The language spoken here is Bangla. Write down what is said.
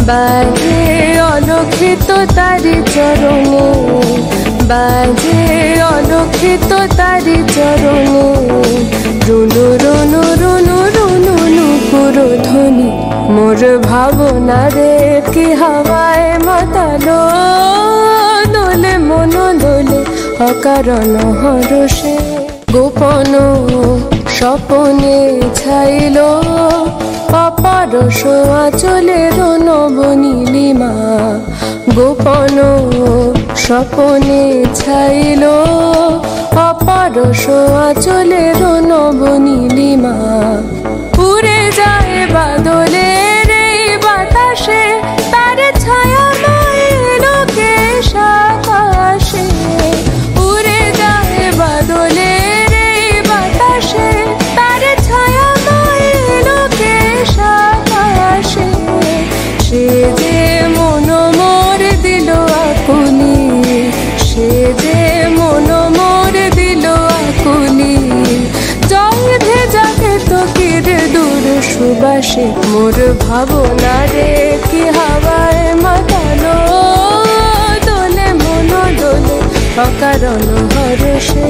বাজে অলক্ষিত তারি চরণে, বাজে অলক্ষিত তারি চরণে, রুনু রুনু রুনু রুনু নুপুর ধ্বনি। মোর ভাবনারে কি হাওয়ায় মাতালো, দোলে মন দোলে অকারণ হরষে। গোপন স্বপনে ছাইল অপারস আঁচলের নবনীলিমা, গোপন স্বপনে ছাইল অপারস আঁচলের নবনীলিমা। উড়ে যায় বাদলের এই বাতাসে, তার ছায়া লোকেশ আকাশে। উড়ে যায় বাদলের এই বাতাসে, তার ছায়া লোকেশ আকাশে। সে যে মন মোর দিল আকুলি, সে যে মন মোর দিল আকুলি। জল ভেজা কেতকীর দূর সুবাসে, মোর ভাবনারে কি হাওয়ায় মাতালো, দোলে মন দোলে অকারণ হরষে।